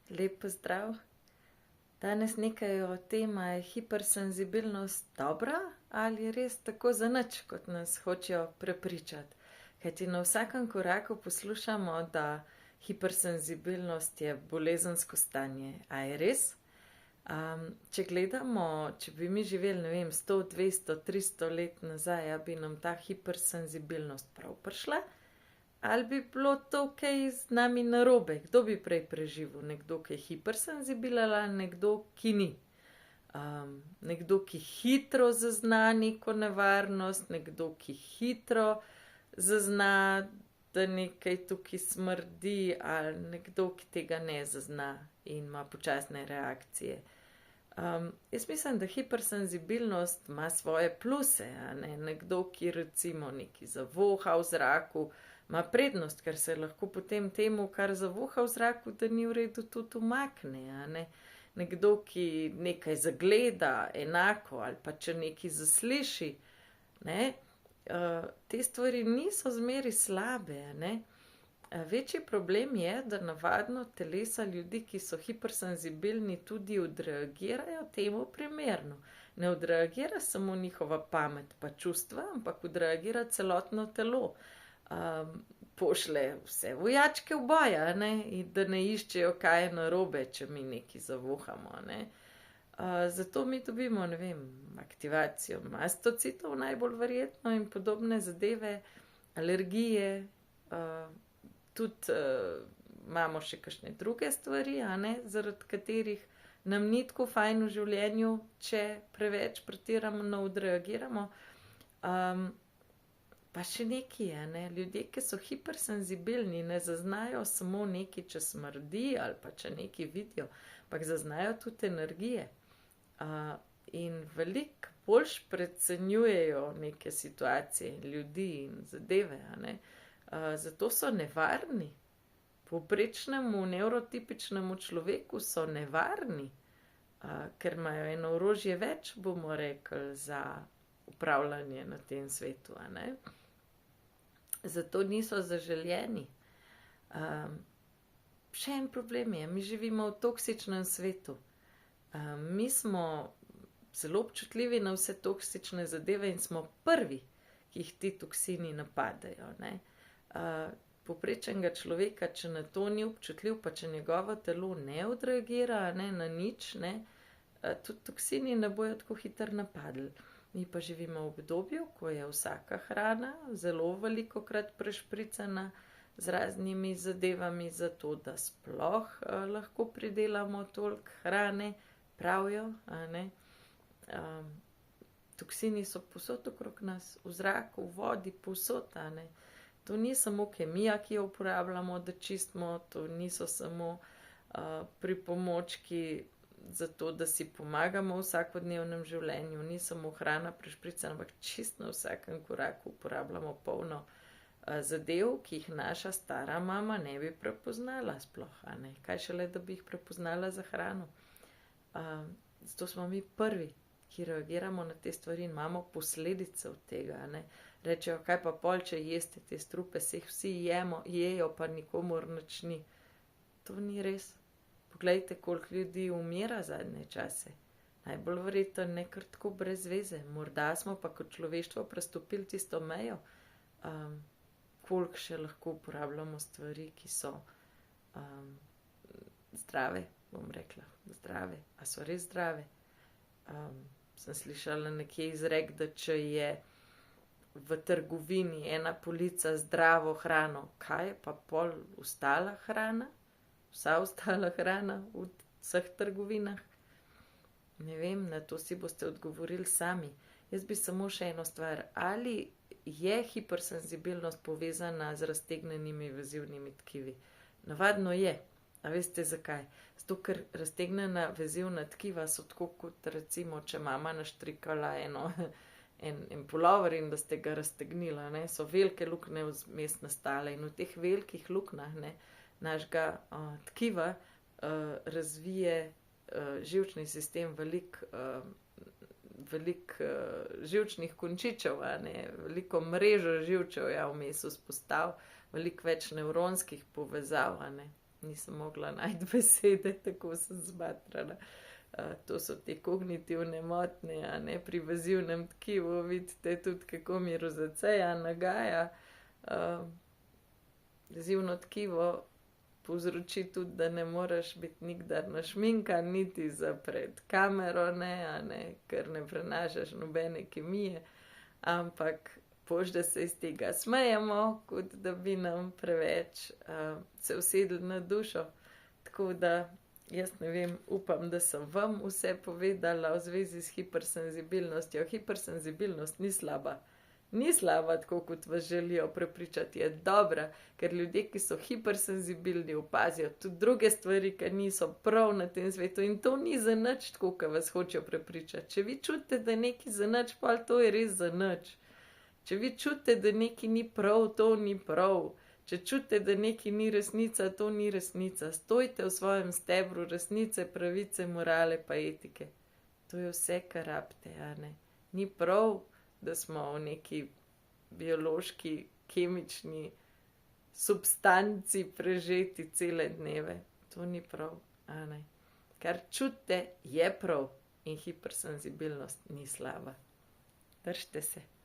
Lep pozdrav. Danes nekaj o tem, je hipersenzibilnost dobra ali je res tako zanič, kot nas hočejo prepričati. Kajti na vsakem koraku poslušamo, da hipersenzibilnost je bolezensko stanje. A je res? Če gledamo, če bi mi živeli, ne vem, 100, 200, 300 let nazaj, bi nam ta hipersenzibilnost prav prišla? Ali bi bilo to kaj z nami narobe? Kdo bi prej preživel? Nekdo, ki je hipersenzibilen ali nekdo, ki ni? Nekdo, ki hitro zazna neko nevarnost, nekdo, ki hitro zazna, da nekaj tukaj smrdi, ali nekdo, ki tega ne zazna in ima počasne reakcije. Jaz mislim, da hipersenzibilnost ima svoje pluse, a ne? Nekdo, ki recimo nekaj zavoha v zraku, ima prednost, ker se lahko potem temu, kar zavoha v zraku, da ni v redu, tudi umakne, a ne? Nekdo, ki nekaj zagleda enako ali pa če nekaj zasliši, ne? Te stvari niso zmeri slabe, a ne? Večji problem je, da navadno telesa ljudi, ki so hipersenzibilni, tudi odreagirajo temu primerno. Ne odreagira samo njihova pamet pa čustva, ampak odreagira celotno telo. Pošle vse vojačke v boj, in da ne iščejo, kaj je narobe, če mi nekaj zavohamo, ne. Zato mi dobimo, ne vem, aktivacijo mastocitov najbolj verjetno in podobne zadeve, alergije, tudi imamo še kakšne druge stvari, zaradi katerih nam ni tako fajn v življenju, če preveč pretirano odreagiramo. Pa še nekaj, ljudje, ki so hipersenzibilni, ne zaznajo samo nekaj, če smrdi ali pa če nekaj vidijo, ampak zaznajo tudi energije. In veliko boljš precenjujejo neke situacije in ljudi in zadeve, zato so nevarni. Povprečnemu nevrotipičnemu človeku so nevarni, ker imajo eno orožje več, bomo rekli, za upravljanje na tem svetu, Zato niso zaželjeni. Še en problem je, mi živimo v toksičnem svetu. Mi smo zelo občutljivi na vse toksične zadeve in smo prvi, ki jih ti toksini napadajo, Povprečnega človeka, če na to ni občutljiv, pa če njegovo telo ne odreagira, na nič, tudi toksini ne bojo tako hitro napadli. Mi pa živimo v obdobju, ko je vsaka hrana zelo velikokrat prešpricana z raznimi zadevami, zato da sploh lahko pridelamo toliko hrane, pravijo, Toksini so povsod okrog nas, v zraku, v vodi, povsod, To ni samo kemija, ki jo uporabljamo, da čistimo, to niso samo pripomočki za to, da si pomagamo v vsakodnevnem življenju, ni samo hrana prešpricana, ampak čisto na vsakem koraku uporabljamo polno zadev, ki jih naša stara mama ne bi prepoznala sploh, Kaj šele, da bi jih prepoznala za hrano. Zato smo mi prvi, ki reagiramo na te stvari in imamo posledice od tega, Rečejo, kaj pa pol, če jeste te strupe, se jih vsi jejo, pa nikomur nič ni. To ni res. Poglejte, koliko ljudi umira zadnje čase. Najbolj verjetno ne kar tako brez veze. Morda smo pa kot človeštvo prestopili tisto mejo, koliko še lahko uporabljamo stvari, ki so zdrave, bom rekla, zdrave. A so res zdrave? Sem slišala nekje izrek, da če je v trgovini ena polica zdravo hrano, kaj je pa pol ostala hrana? Vsa ostala hrana v vseh trgovinah? Ne vem, na to si boste odgovorili sami. Jaz bi samo še eno stvar. Ali je hipersenzibilnost povezana z raztegnjenimi vezivnimi tkivi? Navadno je. A veste zakaj? Zato, ker raztegnjena vezivna tkiva so tako kot recimo, če mama naštrikala en pulover in da ste ga raztegnila, so velike luknje vmes nastale in v teh velikih luknjah, našega tkiva razvije živčni sistem veliko živčnih končičev, veliko mrežo živčev vmes vzpostav, veliko več nevronskih povezav, nisem mogla najti besede, tako sem zmatrala. To so te kognitivne motnje, a ne, pri vezivnem tkivu, vidite tudi, kako mi rozaceja nagaja. Vezivno tkivo povzroči tudi, da ne moreš biti nikdar našminkan, niti za pred kamero, ne, a ne, ker ne prenašaš nobene kemije, ampak boš, da se iz tega smejemo, kot da bi nam preveč se usedli na dušo. Tako da, jaz ne vem, upam, da sem vam vse povedala v zvezi s hipersenzibilnostjo. Hipersenzibilnost ni slaba. Ni slaba, tako kot vas želijo prepričati, je dobra, ker ljudje, ki so hipersenzibilni, opazijo tudi druge stvari, ki niso prav na tem svetu, in to ni za nič, tako kot vas hočejo prepričati. Če vi čutite, da je nekaj za nič, pa to je res za nič. Če vi čutite, da nekaj ni prav, to ni prav. Če čutite, da nekaj ni resnica, to ni resnica. Stojte v svojem stebru resnice, pravice, morale pa etike. To je vse, kar rabite, a ne. Ni prav, da smo v neki biološki, kemični substanci prežeti cele dneve. To ni prav, a ne. Kar čutite, je prav in hipersenzibilnost ni slaba. Držite se.